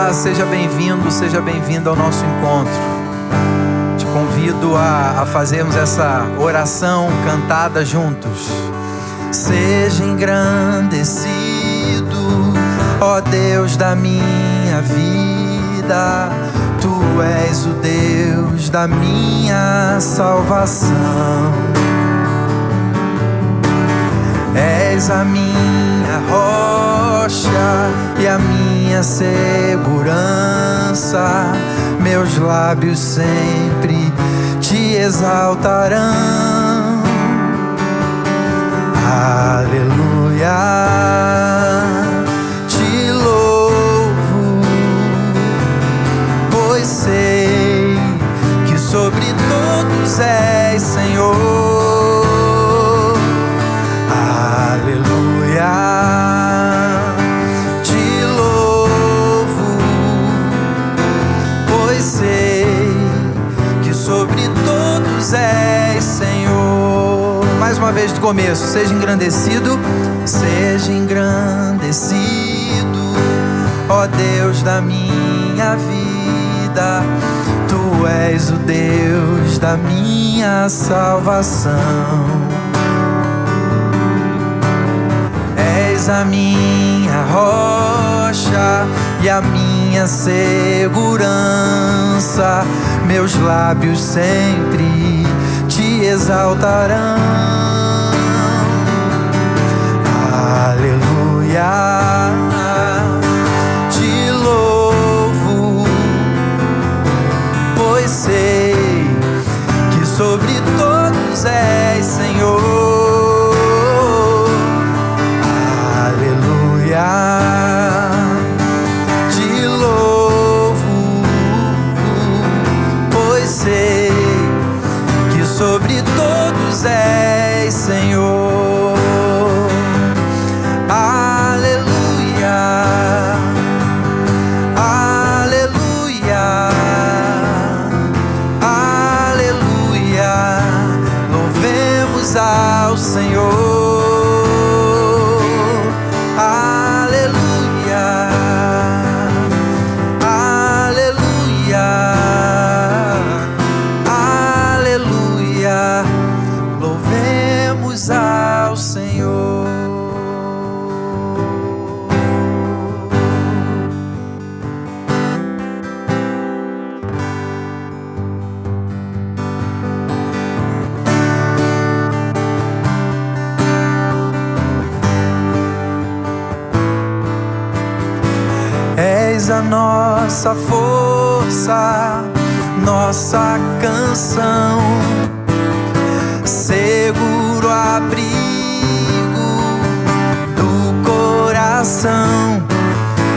Olá, seja bem-vindo, seja bem-vinda ao nosso encontro. Te convido a fazermos essa oração cantada juntos. Seja engrandecido, ó Deus da minha vida. Tu és o Deus da minha salvação. És a minha rocha e a minha segurança. Meus lábios sempre te exaltarão. Aleluia, te louvo, pois sei que sobre todos és Senhor. Aleluia, te louvo, pois sei que sobre todos és Senhor. Mais uma vez do começo. Seja engrandecido, ó Deus da minha vida. Tu és o Deus da minha salvação. És a minha rocha e a minha segurança. Meus lábios sempre te exaltarão. Aleluia, te louvo, pois sei que sobre todos és Senhor. Aleluia, te louvo, pois sei que sobre todos és Senhor. Ao Senhor, aleluia, aleluia, aleluia, louvemos ao Senhor. És a nossa força, nossa canção, seguro abrigo do coração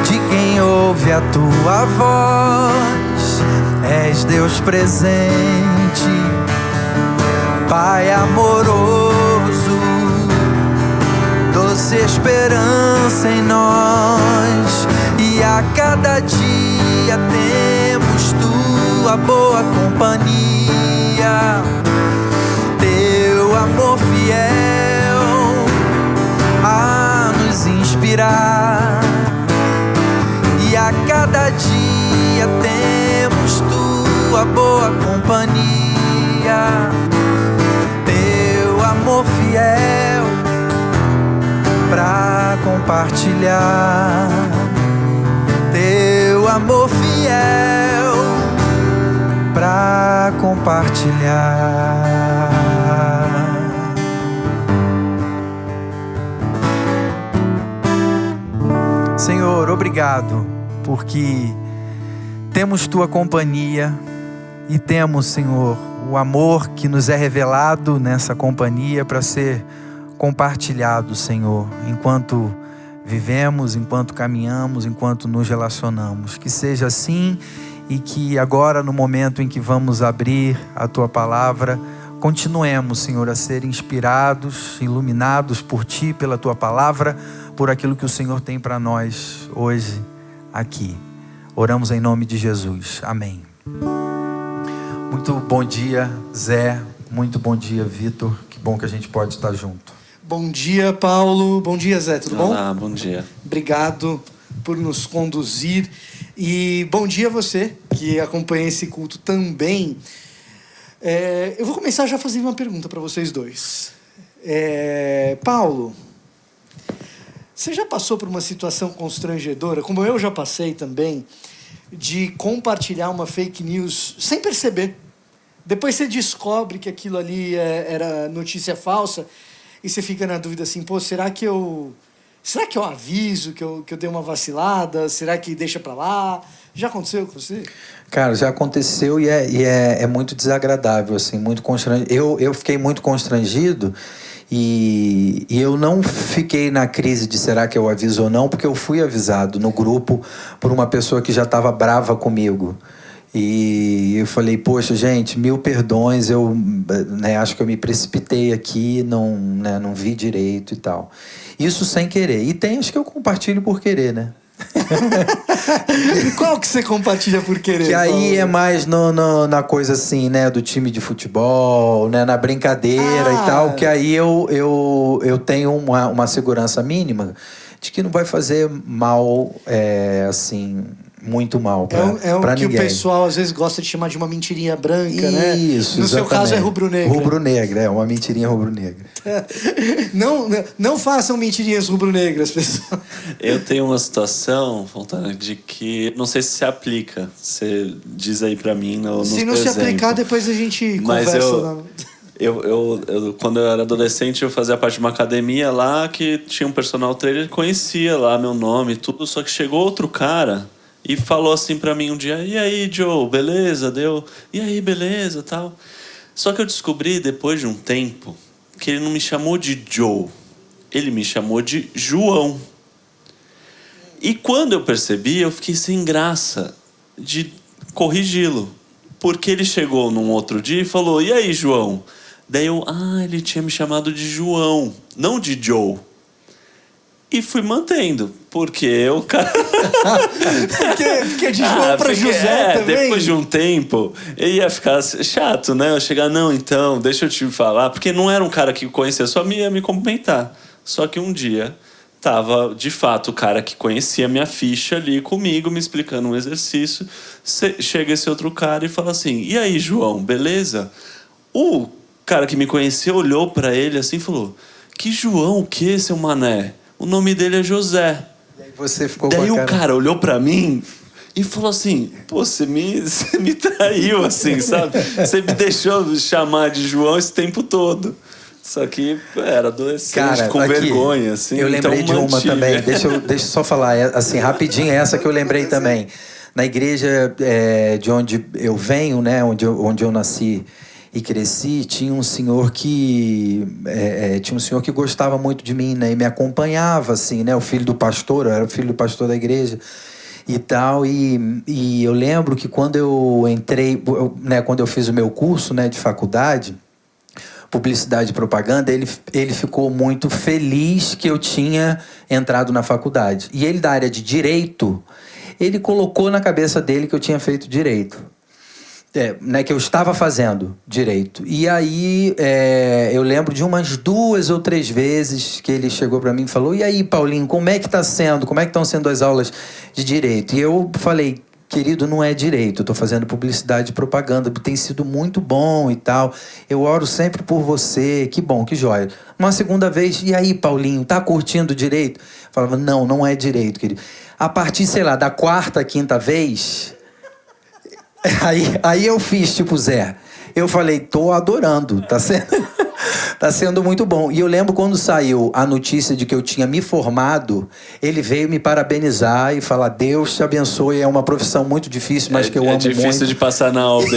de quem ouve a tua voz. És Deus presente, Pai amoroso, doce esperança em nós. E a cada dia temos tua boa companhia, teu amor fiel a nos inspirar. E a cada dia temos tua boa companhia, teu amor fiel pra compartilhar. Teu amor fiel pra compartilhar. Senhor, obrigado, porque temos tua companhia e temos, Senhor, o amor que nos é revelado nessa companhia para ser compartilhado, Senhor, enquanto vivemos, enquanto caminhamos, enquanto nos relacionamos. Que seja assim e que agora, no momento em que vamos abrir a tua palavra, continuemos, Senhor, a ser inspirados, iluminados por ti, pela tua palavra, por aquilo que o Senhor tem para nós hoje aqui. Oramos em nome de Jesus. Amém. Muito bom dia, Zé. Muito bom dia, Vitor. Que bom que a gente pode estar junto. Bom dia, Paulo. Bom dia, Zé. Tudo bom? Olá, bom dia. Obrigado por nos conduzir E bom dia a você que acompanha esse culto também. Eu vou começar já fazendo uma pergunta para vocês dois. Paulo, você já passou por uma situação constrangedora, como eu já passei também, de compartilhar uma fake news sem perceber? Depois você descobre que aquilo ali era notícia falsa e você fica na dúvida assim, pô, será que eu aviso que eu dei uma vacilada? Será que deixa pra lá? Já aconteceu com você? Cara, já aconteceu e é muito desagradável, assim, muito constrangido. Eu fiquei muito constrangido e eu não fiquei na crise de será que eu aviso ou não, porque eu fui avisado no grupo por uma pessoa que já estava brava comigo. E eu falei, poxa, gente, 1000 perdões, eu acho que eu me precipitei aqui, não vi direito e tal. Isso sem querer. E tem, acho que eu compartilho por querer, né? Qual que você compartilha por querer? Que aí Paulo? É mais na coisa assim, né? Do time de futebol, né? Na brincadeira e tal. Que aí eu tenho uma segurança mínima de que não vai fazer mal, assim... muito mal pra ninguém. É o que o pessoal às vezes gosta de chamar de uma mentirinha branca, né? Isso, no seu caso é rubro-negra. Rubro-negra, uma mentirinha rubro-negra. Não façam mentirinhas rubro-negras, pessoal. Eu tenho uma situação, Fontana, de que não sei se se aplica. Você diz aí pra mim no Se não se aplicar, depois a gente conversa. Quando eu era adolescente, eu fazia parte de uma academia lá que tinha um personal trainer que conhecia lá meu nome e tudo, só que chegou outro cara e falou assim pra mim um dia, e aí, Joe, beleza? E aí, beleza, tal. Só que eu descobri, depois de um tempo, que ele não me chamou de Joe. Ele me chamou de João. E quando eu percebi, eu fiquei sem graça de corrigi-lo. Porque ele chegou num outro dia e falou, e aí, João? Daí ele tinha me chamado de João, não de Joe. E fui mantendo, porque o cara... porque de João pra José também. Depois de um tempo, ia ficar chato, né? Eu chegar, não, então, deixa eu te falar. Porque não era um cara que conhecia, só ia me cumprimentar. Só que um dia, tava, de fato, o cara que conhecia minha ficha ali comigo, me explicando um exercício. Chega esse outro cara e fala assim, e aí, João, beleza? O cara que me conhecia olhou pra ele assim e falou, que João, o que, seu mané? O nome dele é José. E aí você ficou Daí com a cara... o cara olhou pra mim e falou assim, pô, você me traiu, assim, sabe? Você me deixou chamar de João esse tempo todo. Só que era adolescente, cara, com vergonha, assim. Eu lembrei de uma também. Deixa eu só falar, assim, rapidinho, essa que eu lembrei também. Na igreja de onde eu venho, né, onde eu nasci e cresci, tinha um senhor que gostava muito de mim, né, e me acompanhava, assim, né, o filho do pastor, eu era o filho do pastor da igreja e tal, e eu lembro que quando eu entrei, quando eu fiz o meu curso, né, de faculdade, publicidade e propaganda, ele ficou muito feliz que eu tinha entrado na faculdade. E ele, da área de direito, ele colocou na cabeça dele que eu tinha feito direito. Que eu estava fazendo direito. E aí eu lembro de umas 2 ou 3 vezes que ele chegou para mim e falou, e aí, Paulinho, como é que estão sendo as aulas de direito? E eu falei, querido, não é direito, eu estou fazendo publicidade e propaganda, tem sido muito bom e tal, eu oro sempre por você, que bom, que joia. Uma segunda vez, e aí, Paulinho, tá curtindo direito? Eu falava, não é direito, querido. A partir, sei lá, da 4ª, 5ª vez... Aí eu fiz tipo Zé. Eu falei, tô adorando, tá sendo muito bom. E eu lembro quando saiu a notícia de que eu tinha me formado, ele veio me parabenizar e falar, Deus te abençoe, é uma profissão muito difícil, mas que eu amo muito. É difícil de passar na OAB.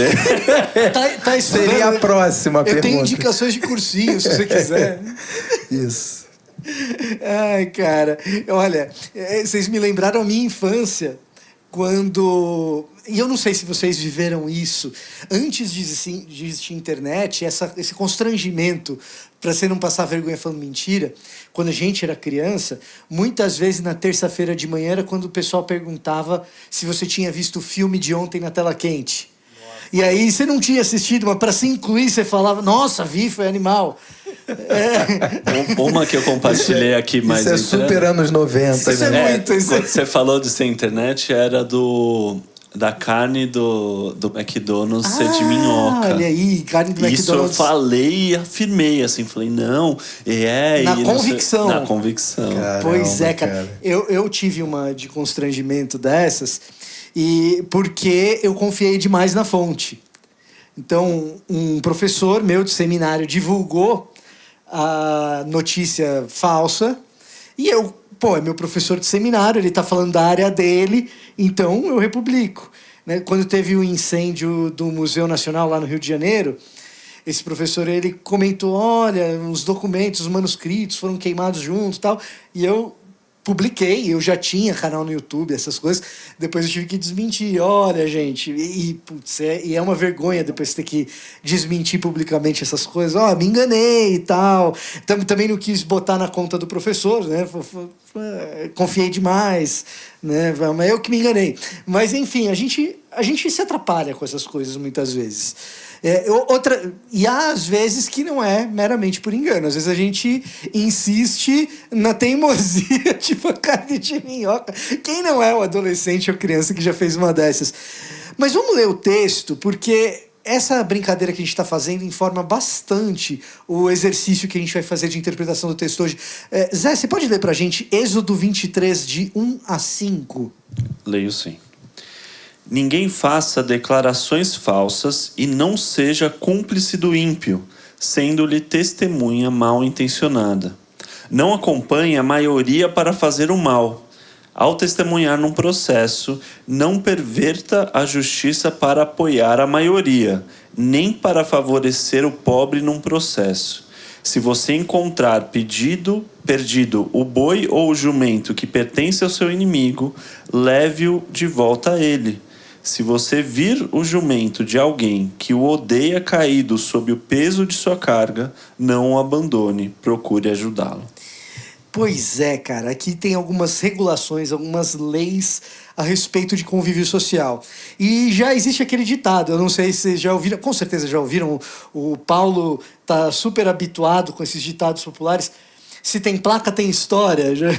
tá estudando. Seria a próxima pergunta. Eu tenho indicações de cursinho, se você quiser. Isso. Ai, cara. Olha, vocês me lembraram a minha infância, quando... E eu não sei se vocês viveram isso. Antes de existir internet, esse constrangimento para você não passar vergonha falando mentira, quando a gente era criança, muitas vezes na terça-feira de manhã era quando o pessoal perguntava se você tinha visto o filme de ontem na tela quente. E aí você não tinha assistido, mas para se incluir você falava, nossa, vi, foi animal. Uma que eu compartilhei aqui mais Isso é super anos 90. Isso né? é muito, isso quando você falou de ser internet, era da carne do McDonald's ser de minhoca. Olha aí, carne do Isso McDonald's. eu falei e afirmei, assim, falei, não, Na e convicção. Na convicção. Caramba, Pois é, cara. Eu tive uma de constrangimento dessas, e porque eu confiei demais na fonte. Então, um professor meu de seminário divulgou a notícia falsa, e eu, é meu professor de seminário, ele está falando da área dele, então eu republico. Né? Quando teve o incêndio do Museu Nacional lá no Rio de Janeiro, esse professor, ele comentou, olha, os documentos, os manuscritos foram queimados juntos e tal, e eu publiquei, eu já tinha canal no YouTube, essas coisas, depois eu tive que desmentir, olha, gente, putz, é uma vergonha depois ter que desmentir publicamente essas coisas, me enganei e tal, também não quis botar na conta do professor, né, confiei demais, né, mas eu que me enganei, mas enfim, a gente se atrapalha com essas coisas muitas vezes. E há às vezes que não é meramente por engano. Às vezes a gente insiste na teimosia, tipo a carne de minhoca. Quem não é o adolescente ou criança que já fez uma dessas? Mas vamos ler o texto, porque essa brincadeira que a gente está fazendo informa bastante o exercício que a gente vai fazer de interpretação do texto hoje. Zé, você pode ler para a gente Êxodo 23, de 1 a 5? Leio sim. Ninguém faça declarações falsas e não seja cúmplice do ímpio, sendo-lhe testemunha mal intencionada. Não acompanhe a maioria para fazer o mal. Ao testemunhar num processo, não perverta a justiça para apoiar a maioria, nem para favorecer o pobre num processo. Se você encontrar perdido o boi ou o jumento que pertence ao seu inimigo, leve-o de volta a ele. Se você vir o jumento de alguém que o odeia caído sob o peso de sua carga, não o abandone, procure ajudá-lo. Pois é, cara. Aqui tem algumas regulações, algumas leis a respeito de convívio social. E já existe aquele ditado, eu não sei se vocês já ouviram, com certeza já ouviram, o Paulo tá super habituado com esses ditados populares. Se tem placa, tem história. Já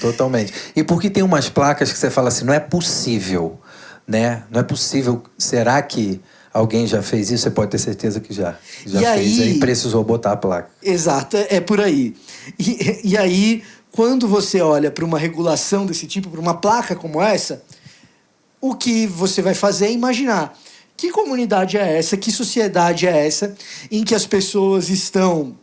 Totalmente. E porque tem umas placas que você fala assim, não é possível, né? Não é possível. Será que alguém já fez isso? Você pode ter certeza que já fez. Aí precisou botar a placa. Exato, é por aí. E aí, quando você olha para uma regulação desse tipo, para uma placa como essa, o que você vai fazer é imaginar que comunidade é essa, que sociedade é essa, em que as pessoas estão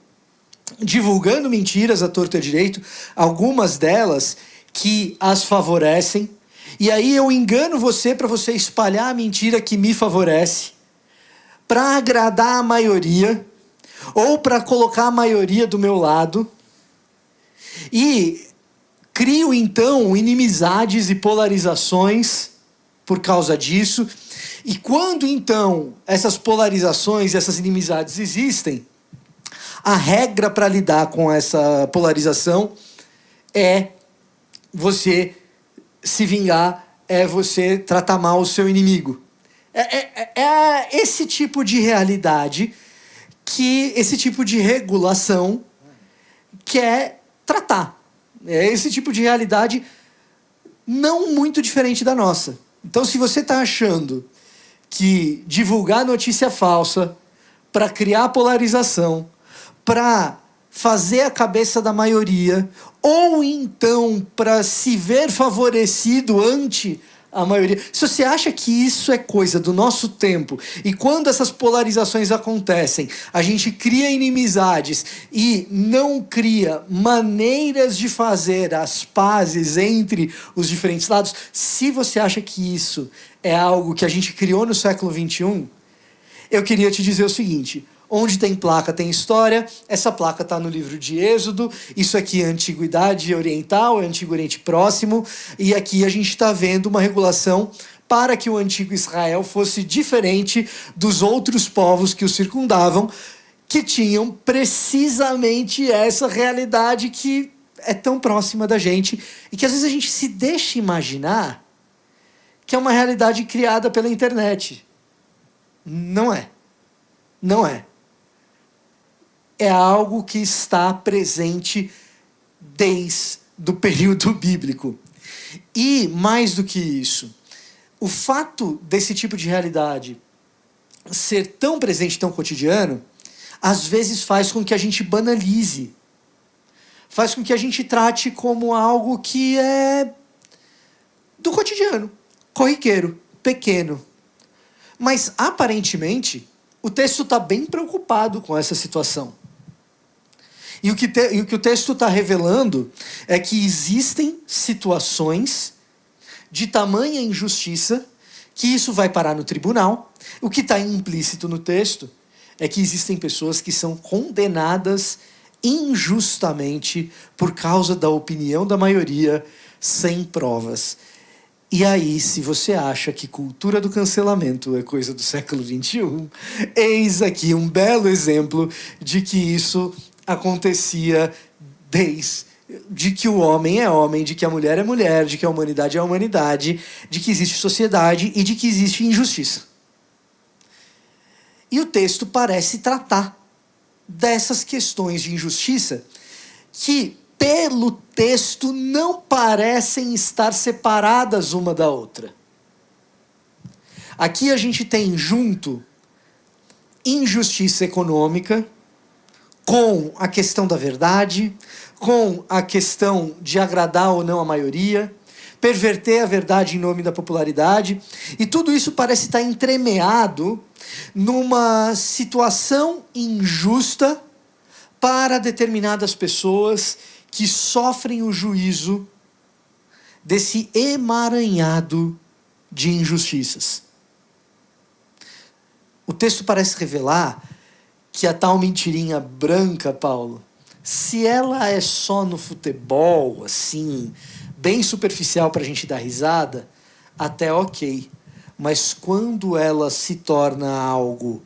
divulgando mentiras à torta e à direito, algumas delas que as favorecem, e aí eu engano você para você espalhar a mentira que me favorece, para agradar a maioria, ou para colocar a maioria do meu lado, e crio então inimizades e polarizações por causa disso, e quando então essas polarizações e essas inimizades existem, a regra para lidar com essa polarização é você se vingar, é você tratar mal o seu inimigo. É esse tipo de realidade que esse tipo de regulação quer tratar. É esse tipo de realidade não muito diferente da nossa. Então, se você está achando que divulgar notícia falsa para criar polarização, para fazer a cabeça da maioria, ou então para se ver favorecido ante a maioria. Se você acha que isso é coisa do nosso tempo, e quando essas polarizações acontecem, a gente cria inimizades e não cria maneiras de fazer as pazes entre os diferentes lados, se você acha que isso é algo que a gente criou no século XXI, eu queria te dizer o seguinte: onde tem placa, tem história. Essa placa está no livro de Êxodo. Isso aqui é Antiguidade Oriental, é Antigo Oriente Próximo. E aqui a gente está vendo uma regulação para que o antigo Israel fosse diferente dos outros povos que o circundavam, que tinham precisamente essa realidade que é tão próxima da gente e que às vezes a gente se deixa imaginar que é uma realidade criada pela internet. Não é. Não é. É algo que está presente desde o período bíblico. E, mais do que isso, o fato desse tipo de realidade ser tão presente, tão cotidiano, às vezes faz com que a gente banalize. Faz com que a gente trate como algo que é do cotidiano, corriqueiro, pequeno. Mas, aparentemente, o texto está bem preocupado com essa situação. E o que o texto está revelando é que existem situações de tamanha injustiça que isso vai parar no tribunal. O que está implícito no texto é que existem pessoas que são condenadas injustamente por causa da opinião da maioria, sem provas. E aí, se você acha que cultura do cancelamento é coisa do século XXI, eis aqui um belo exemplo de que isso acontecia de que o homem é homem, de que a mulher é mulher, de que a humanidade é a humanidade, de que existe sociedade e de que existe injustiça. E o texto parece tratar dessas questões de injustiça que, pelo texto, não parecem estar separadas uma da outra. Aqui a gente tem junto injustiça econômica com a questão da verdade, com a questão de agradar ou não a maioria, perverter a verdade em nome da popularidade, e tudo isso parece estar entremeado numa situação injusta para determinadas pessoas que sofrem o juízo desse emaranhado de injustiças. O texto parece revelar que a tal mentirinha branca, Paulo, se ela é só no futebol, assim, bem superficial para a gente dar risada, até ok. Mas quando ela se torna algo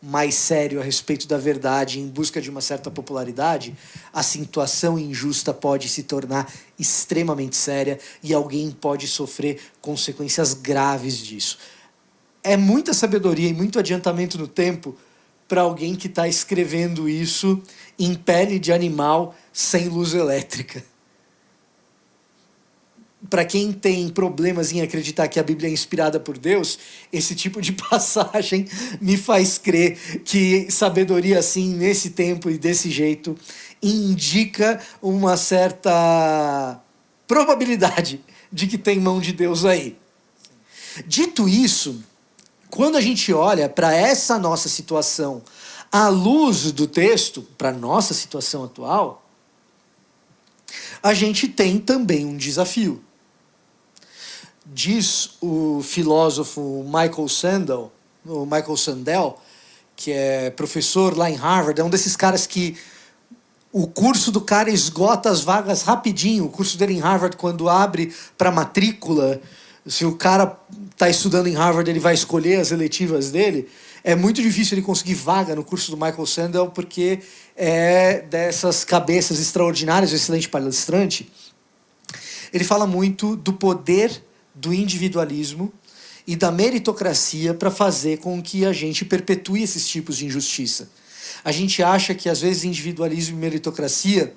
mais sério a respeito da verdade, em busca de uma certa popularidade, a situação injusta pode se tornar extremamente séria e alguém pode sofrer consequências graves disso. É muita sabedoria e muito adiantamento no tempo para alguém que está escrevendo isso em pele de animal sem luz elétrica. Para quem tem problemas em acreditar que a Bíblia é inspirada por Deus, esse tipo de passagem me faz crer que sabedoria assim, nesse tempo e desse jeito, indica uma certa probabilidade de que tem mão de Deus aí. Dito isso, quando a gente olha para essa nossa situação à luz do texto, para a nossa situação atual, a gente tem também um desafio. Diz o filósofo Michael Sandel, que é professor lá em Harvard, é um desses caras que o curso do cara esgota as vagas rapidinho. O curso dele em Harvard, quando abre para matrícula, se o cara está estudando em Harvard, ele vai escolher as eletivas dele. É muito difícil ele conseguir vaga no curso do Michael Sandel, porque é dessas cabeças extraordinárias, um excelente palestrante. Ele fala muito do poder do individualismo e da meritocracia para fazer com que a gente perpetue esses tipos de injustiça. A gente acha que, às vezes, individualismo e meritocracia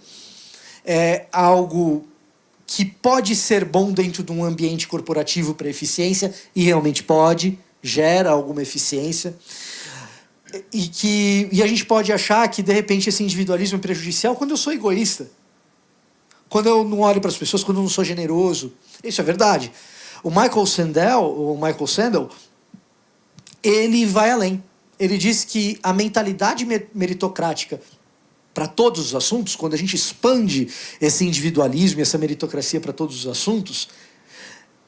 é algo que pode ser bom dentro de um ambiente corporativo para eficiência, e realmente pode, gera alguma eficiência, e a gente pode achar que, de repente, esse individualismo é prejudicial quando eu sou egoísta, quando eu não olho para as pessoas, quando eu não sou generoso. Isso é verdade. O Michael Sandel, ele vai além. Ele diz que a mentalidade meritocrática para todos os assuntos, quando a gente expande esse individualismo e essa meritocracia para todos os assuntos,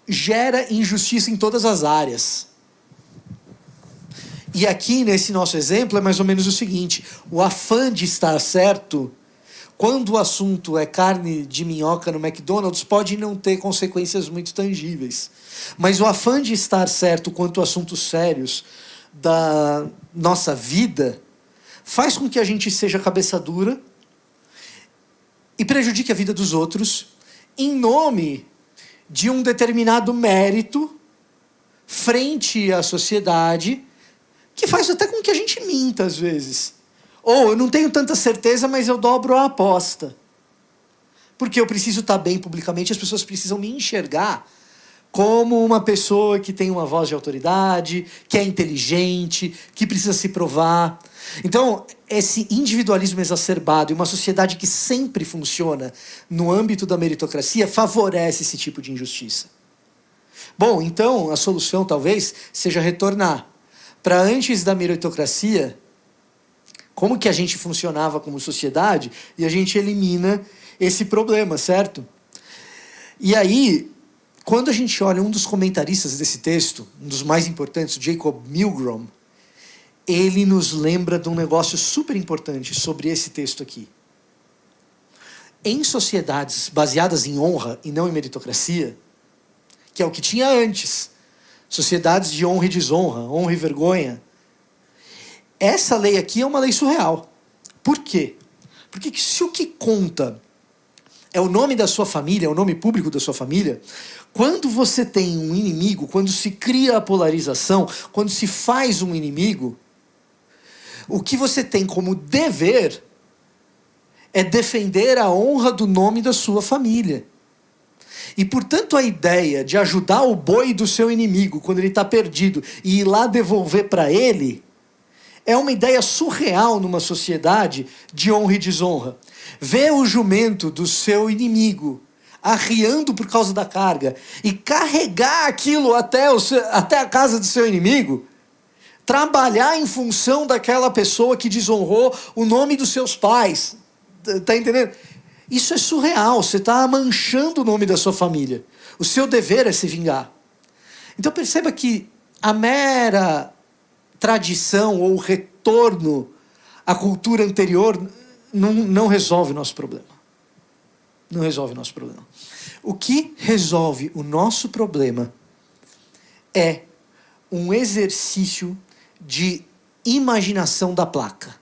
gera injustiça em todas as áreas. E aqui, nesse nosso exemplo, é mais ou menos o seguinte: o afã de estar certo, quando o assunto é carne de minhoca no McDonald's, pode não ter consequências muito tangíveis. Mas o afã de estar certo quanto a assuntos sérios da nossa vida faz com que a gente seja cabeça dura e prejudique a vida dos outros em nome de um determinado mérito frente à sociedade, que faz até com que a gente minta às vezes. Ou eu não tenho tanta certeza, mas eu dobro a aposta. Porque eu preciso estar bem publicamente, as pessoas precisam me enxergar como uma pessoa que tem uma voz de autoridade, que é inteligente, que precisa se provar. Então, esse individualismo exacerbado e uma sociedade que sempre funciona no âmbito da meritocracia favorece esse tipo de injustiça. Bom, então a solução talvez seja retornar para antes da meritocracia, como que a gente funcionava como sociedade, e a gente elimina esse problema, certo? E aí, quando a gente olha um dos comentaristas desse texto, um dos mais importantes, o Jacob Milgrom, ele nos lembra de um negócio super importante sobre esse texto aqui. Em sociedades baseadas em honra e não em meritocracia, que é o que tinha antes, sociedades de honra e desonra, honra e vergonha, essa lei aqui é uma lei surreal. Por quê? Porque se o que conta é o nome da sua família, é o nome público da sua família, quando você tem um inimigo, quando se cria a polarização, quando se faz um inimigo, o que você tem como dever é defender a honra do nome da sua família. E, portanto, a ideia de ajudar o boi do seu inimigo quando ele está perdido e ir lá devolver para ele é uma ideia surreal numa sociedade de honra e desonra. Ver o jumento do seu inimigo arriando por causa da carga e carregar aquilo até a casa do seu inimigo, trabalhar em função daquela pessoa que desonrou o nome dos seus pais. Está entendendo? Isso é surreal. Você está manchando o nome da sua família. O seu dever é se vingar. Então perceba que a mera tradição ou retorno à cultura anterior não resolve o nosso problema. Não resolve o nosso problema. O que resolve o nosso problema é um exercício de imaginação da placa.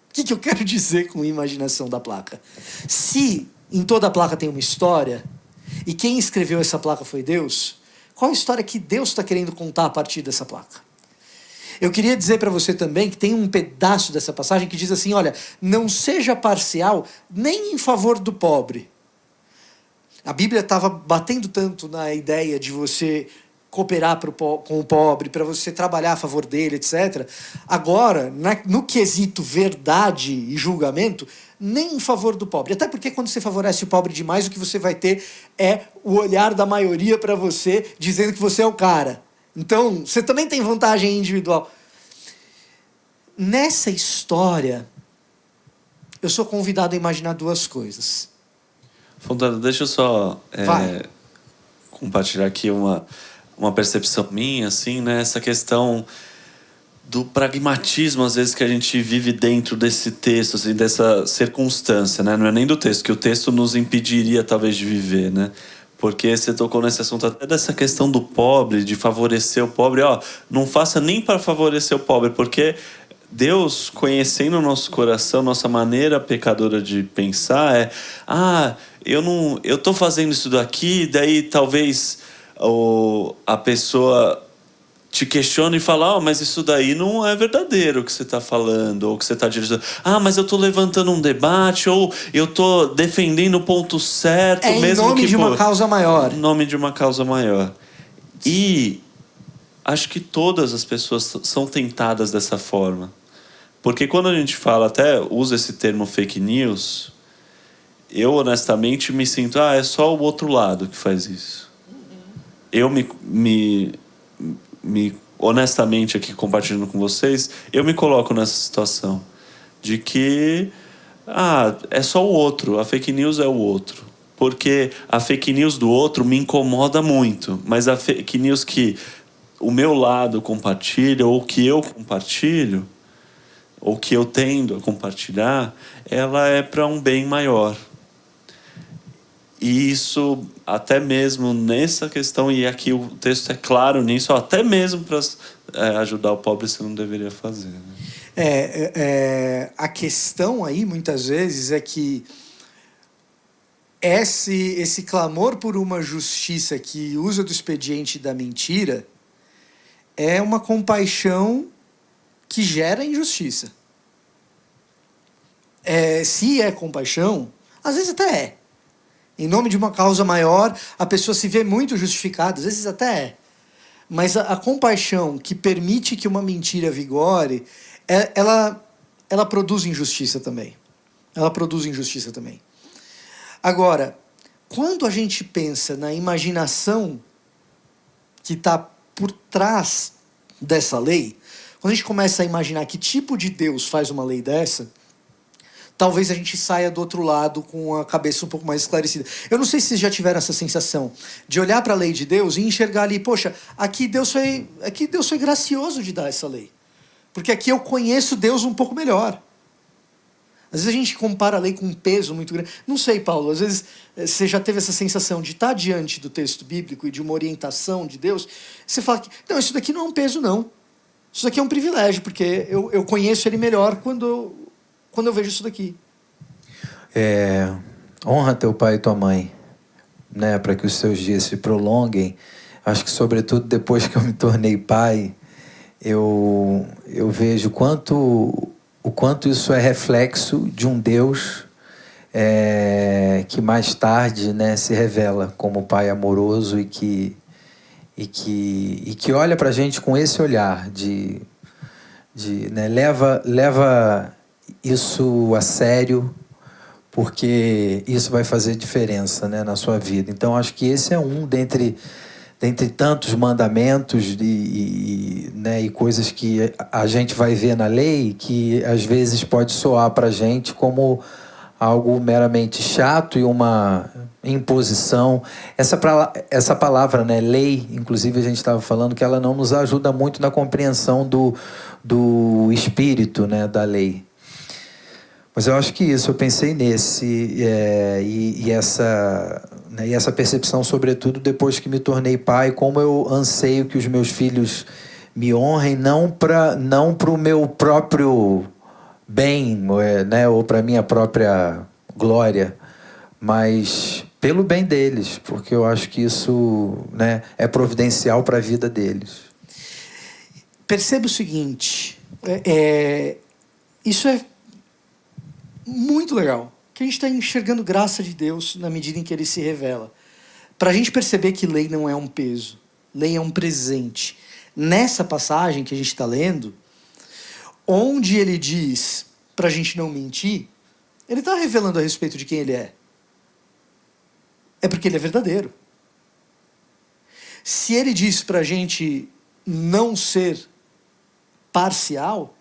O que eu quero dizer com imaginação da placa? Se em toda a placa tem uma história, e quem escreveu essa placa foi Deus, qual a história que Deus está querendo contar a partir dessa placa? Eu queria dizer para você também que tem um pedaço dessa passagem que diz assim, olha, não seja parcial nem em favor do pobre. A Bíblia estava batendo tanto na ideia de você cooperar com o pobre, para você trabalhar a favor dele, etc. Agora, no quesito verdade e julgamento, nem em favor do pobre. Até porque quando você favorece o pobre demais, o que você vai ter é o olhar da maioria para você, dizendo que você é o cara. Então, você também tem vantagem individual. Nessa história, eu sou convidado a imaginar duas coisas. Fontana, deixa eu só compartilhar aqui uma percepção minha, assim, né? Essa questão do pragmatismo, às vezes, que a gente vive dentro desse texto, assim, dessa circunstância, né? Não é nem do texto, que o texto nos impediria, talvez, de viver, né? Porque você tocou nesse assunto até dessa questão do pobre, de favorecer o pobre. Ó, não faça nem para favorecer o pobre, porque Deus, conhecendo o nosso coração, nossa maneira pecadora de pensar, eu tô fazendo isso daqui, daí talvez a pessoa te questiona e fala, mas isso daí não é verdadeiro o que você está falando, ou que você está dirigindo. Mas eu estou levantando um debate, ou eu estou defendendo o ponto certo. Em nome de uma causa maior. Em nome de uma causa maior. E acho que todas as pessoas são tentadas dessa forma. Porque quando a gente fala, até usa esse termo fake news, eu honestamente me sinto, é só o outro lado que faz isso. Eu me honestamente aqui compartilhando com vocês, eu me coloco nessa situação de que é só o outro, a fake news é o outro, porque a fake news do outro me incomoda muito, mas a fake news que o meu lado compartilha, ou que eu compartilho, ou que eu tendo a compartilhar, ela é para um bem maior. E isso, até mesmo nessa questão, e aqui o texto é claro nisso, até mesmo para ajudar o pobre você não deveria fazer. Né? A questão aí, muitas vezes, é que esse clamor por uma justiça que usa do expediente da mentira é uma compaixão que gera injustiça. Se é compaixão, às vezes até é. Em nome de uma causa maior, a pessoa se vê muito justificada, às vezes até é. Mas a compaixão que permite que uma mentira vigore, ela produz injustiça também. Ela produz injustiça também. Agora, quando a gente pensa na imaginação que está por trás dessa lei, quando a gente começa a imaginar que tipo de Deus faz uma lei dessa, talvez a gente saia do outro lado com a cabeça um pouco mais esclarecida. Eu não sei se vocês já tiveram essa sensação de olhar para a lei de Deus e enxergar ali, poxa, aqui Deus foi gracioso de dar essa lei. Porque aqui eu conheço Deus um pouco melhor. Às vezes a gente compara a lei com um peso muito grande. Não sei, Paulo, às vezes você já teve essa sensação de estar diante do texto bíblico e de uma orientação de Deus, você fala que, não, isso daqui não é um peso, não. Isso daqui é um privilégio, porque eu conheço ele melhor quando eu vejo isso daqui. Honra teu pai e tua mãe, né, para que os seus dias se prolonguem. Acho que, sobretudo, depois que eu me tornei pai, eu vejo o quanto isso é reflexo de um Deus que mais tarde, né, se revela como Pai amoroso e que olha para a gente com esse olhar né, leva isso a sério, porque isso vai fazer diferença, né, na sua vida. Então, acho que esse é um dentre tantos mandamentos né, e coisas que a gente vai ver na lei, que às vezes pode soar para a gente como algo meramente chato e uma imposição. Essa palavra, né, lei, inclusive a gente estava falando que ela não nos ajuda muito na compreensão do espírito, né, da lei. Mas eu acho que eu pensei nesse, e essa percepção, sobretudo, depois que me tornei pai, como eu anseio que os meus filhos me honrem, não para o meu próprio bem, né, ou para a minha própria glória, mas pelo bem deles, porque eu acho que isso, né, é providencial para a vida deles. Perceba o seguinte, isso é muito legal, que a gente está enxergando graça de Deus na medida em que Ele se revela. Para a gente perceber que lei não é um peso, lei é um presente. Nessa passagem que a gente está lendo, onde Ele diz para a gente não mentir, Ele está revelando a respeito de quem Ele é. É porque Ele é verdadeiro. Se Ele diz para a gente não ser parcial,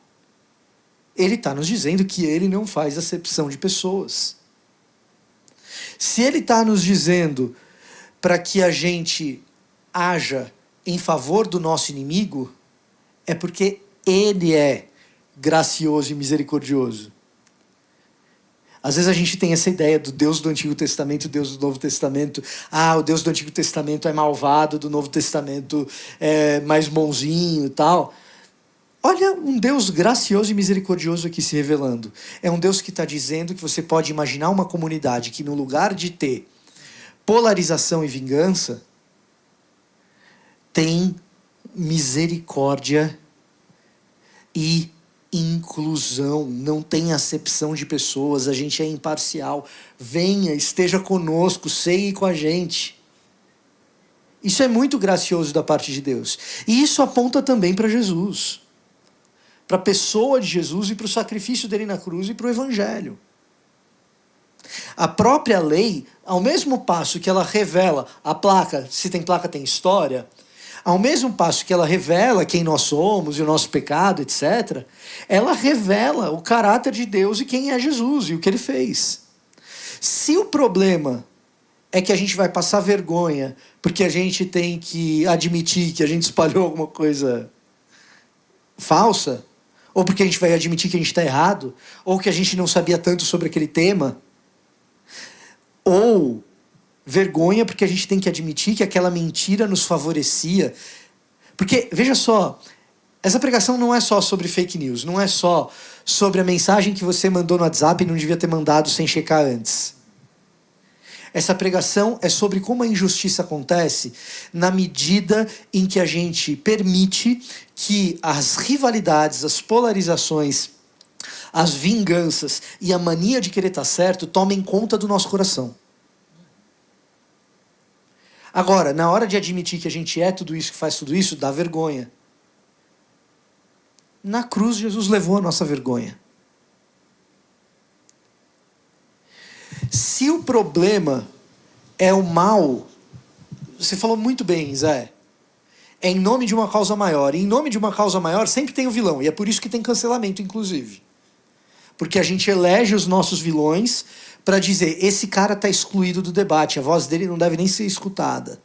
Ele está nos dizendo que Ele não faz acepção de pessoas. Se Ele está nos dizendo para que a gente haja em favor do nosso inimigo, é porque Ele é gracioso e misericordioso. Às vezes a gente tem essa ideia do Deus do Antigo Testamento e o Deus do Novo Testamento. O Deus do Antigo Testamento é malvado, do Novo Testamento é mais bonzinho e tal. Olha um Deus gracioso e misericordioso aqui se revelando. É um Deus que está dizendo que você pode imaginar uma comunidade que, no lugar de ter polarização e vingança, tem misericórdia e inclusão, não tem acepção de pessoas, a gente é imparcial. Venha, esteja conosco, ceie com a gente. Isso é muito gracioso da parte de Deus. E isso aponta também para Jesus. Para a pessoa de Jesus e para o sacrifício dele na cruz e para o evangelho. A própria lei, ao mesmo passo que ela revela a placa, se tem placa tem história, ao mesmo passo que ela revela quem nós somos e o nosso pecado, etc., ela revela o caráter de Deus e quem é Jesus e o que Ele fez. Se o problema é que a gente vai passar vergonha porque a gente tem que admitir que a gente espalhou alguma coisa falsa, ou porque a gente vai admitir que a gente está errado, ou que a gente não sabia tanto sobre aquele tema, ou vergonha porque a gente tem que admitir que aquela mentira nos favorecia. Porque, veja só, essa pregação não é só sobre fake news, não é só sobre a mensagem que você mandou no WhatsApp e não devia ter mandado sem checar antes. Essa pregação é sobre como a injustiça acontece na medida em que a gente permite que as rivalidades, as polarizações, as vinganças e a mania de querer estar certo tomem conta do nosso coração. Agora, na hora de admitir que a gente é tudo isso, que faz tudo isso, dá vergonha. Na cruz, Jesus levou a nossa vergonha. Se o problema é o mal, você falou muito bem, Zé, é em nome de uma causa maior. E em nome de uma causa maior sempre tem o vilão. E é por isso que tem cancelamento, inclusive. Porque a gente elege os nossos vilões para dizer, esse cara está excluído do debate, a voz dele não deve nem ser escutada.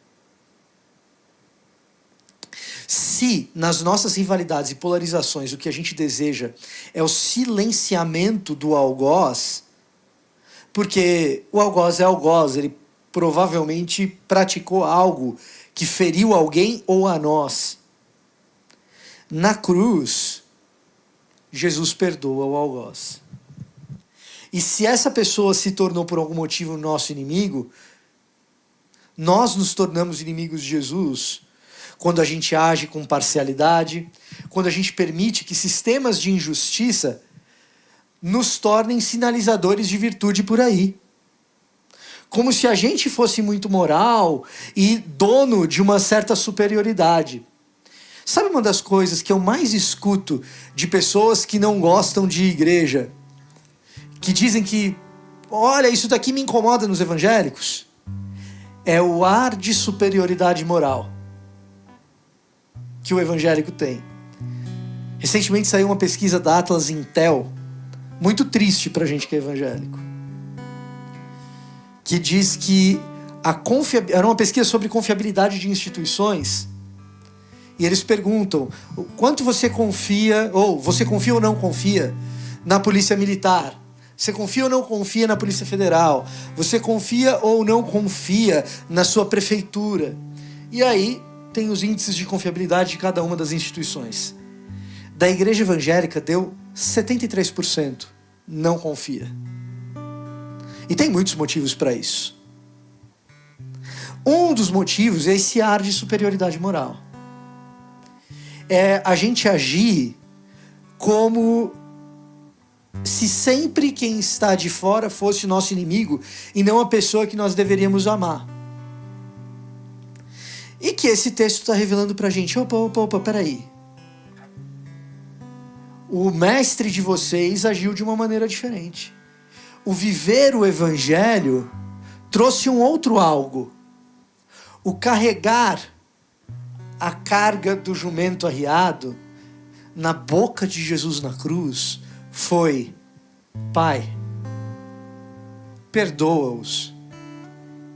Se nas nossas rivalidades e polarizações o que a gente deseja é o silenciamento do algoz, porque o algoz é algoz, ele provavelmente praticou algo que feriu alguém ou a nós. Na cruz, Jesus perdoa o algoz. E se essa pessoa se tornou por algum motivo nosso inimigo, nós nos tornamos inimigos de Jesus quando a gente age com parcialidade, quando a gente permite que sistemas de injustiça nos tornem sinalizadores de virtude por aí. Como se a gente fosse muito moral e dono de uma certa superioridade. Sabe uma das coisas que eu mais escuto de pessoas que não gostam de igreja? Que dizem que, olha, isso daqui me incomoda nos evangélicos? É o ar de superioridade moral que o evangélico tem. Recentemente saiu uma pesquisa da Atlas Intel, muito triste pra gente que é evangélico, que diz que era uma pesquisa sobre confiabilidade de instituições, e eles perguntam, quanto você confia, ou você confia ou não confia na polícia militar? Você confia ou não confia na Polícia Federal? Você confia ou não confia na sua prefeitura? E aí tem os índices de confiabilidade de cada uma das instituições. Da igreja evangélica deu 73% não confia. E tem muitos motivos para isso. Um dos motivos é esse ar de superioridade moral. É a gente agir como se sempre quem está de fora fosse nosso inimigo e não a pessoa que nós deveríamos amar. E que esse texto está revelando pra gente, opa, peraí. O mestre de vocês agiu de uma maneira diferente. O viver o evangelho trouxe um outro algo. O carregar a carga do jumento arriado na boca de Jesus na cruz foi: Pai, perdoa-os.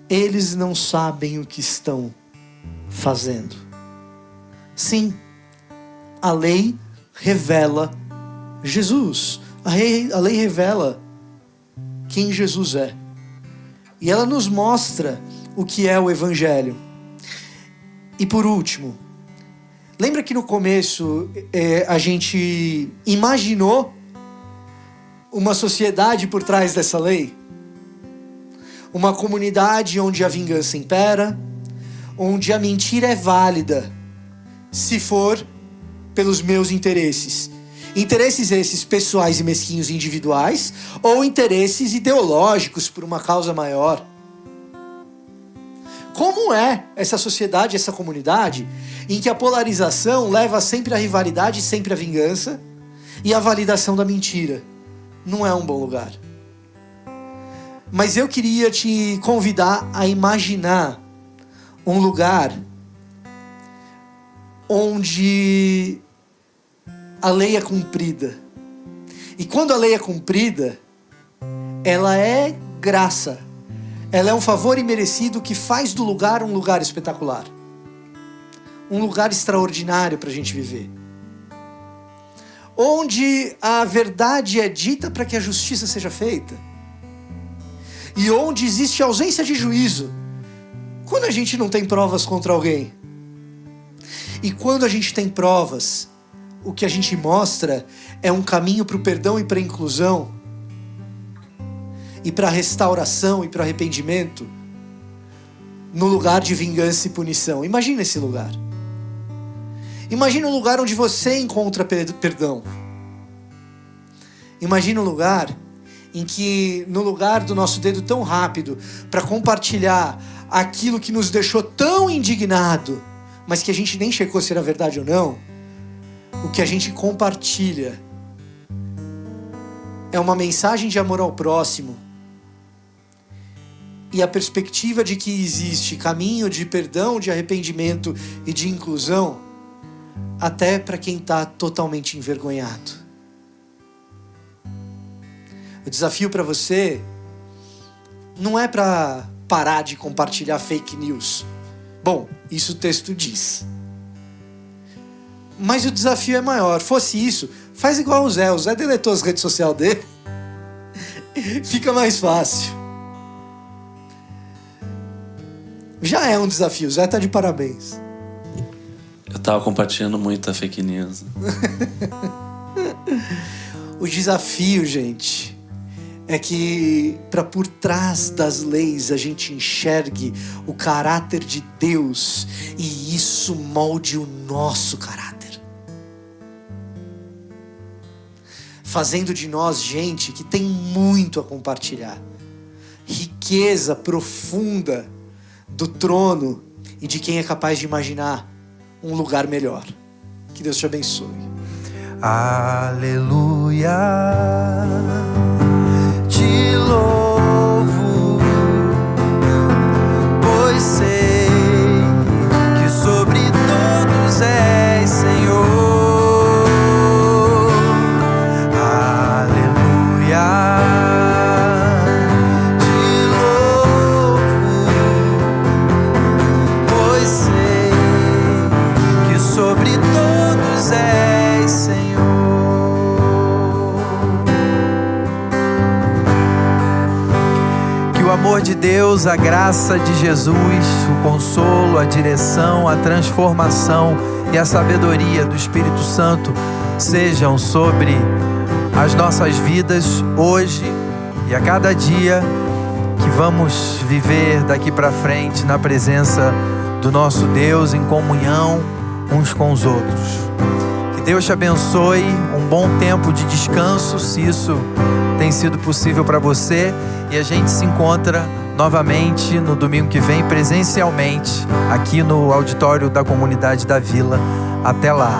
Eles não sabem o que estão fazendo. Sim, a lei revela Jesus. A lei revela quem Jesus é. E ela nos mostra o que é o evangelho. E por último, lembra que no começo a gente imaginou uma sociedade por trás dessa lei? Uma comunidade onde a vingança impera, onde a mentira é válida, se for pelos meus interesses. Interesses esses pessoais e mesquinhos individuais, ou interesses ideológicos por uma causa maior. Como é essa sociedade, essa comunidade, em que a polarização leva sempre à rivalidade, sempre à vingança, e à validação da mentira? Não é um bom lugar. Mas eu queria te convidar a imaginar um lugar onde a lei é cumprida. E quando a lei é cumprida, ela é graça. Ela é um favor imerecido que faz do lugar um lugar espetacular. Um lugar extraordinário para a gente viver. Onde a verdade é dita para que a justiça seja feita. E onde existe ausência de juízo. Quando a gente não tem provas contra alguém. E quando a gente tem provas, o que a gente mostra é um caminho para o perdão e para a inclusão, e para a restauração e para o arrependimento no lugar de vingança e punição. Imagina esse lugar. Imagina um lugar onde você encontra perdão. Imagina um lugar em que, no lugar do nosso dedo tão rápido para compartilhar aquilo que nos deixou tão indignado, mas que a gente nem checou se era verdade ou não, o que a gente compartilha é uma mensagem de amor ao próximo e a perspectiva de que existe caminho de perdão, de arrependimento e de inclusão até para quem está totalmente envergonhado. O desafio para você não é para parar de compartilhar fake news. Bom, isso o texto diz. Mas o desafio é maior. Fosse isso, faz igual o Zé. O Zé deletou as redes sociais dele. Fica mais fácil. Já é um desafio. O Zé tá de parabéns. Eu tava compartilhando muita fake news. O desafio, gente, é que para por trás das leis a gente enxergue o caráter de Deus e isso molde o nosso caráter. Fazendo de nós gente que tem muito a compartilhar. Riqueza profunda do trono e de quem é capaz de imaginar um lugar melhor. Que Deus te abençoe. Aleluia, te louvo, pois sei que sobre todos és Senhor. Aleluia, te louvo, pois sei que sobre todos és Senhor. O amor de Deus, a graça de Jesus, o consolo, a direção, a transformação e a sabedoria do Espírito Santo sejam sobre as nossas vidas hoje e a cada dia que vamos viver daqui para frente na presença do nosso Deus, em comunhão uns com os outros. Que Deus te abençoe, um bom tempo de descanso, se isso tem sido possível para você, e a gente se encontra novamente no domingo que vem, presencialmente, aqui no auditório da Comunidade da Vila. Até lá!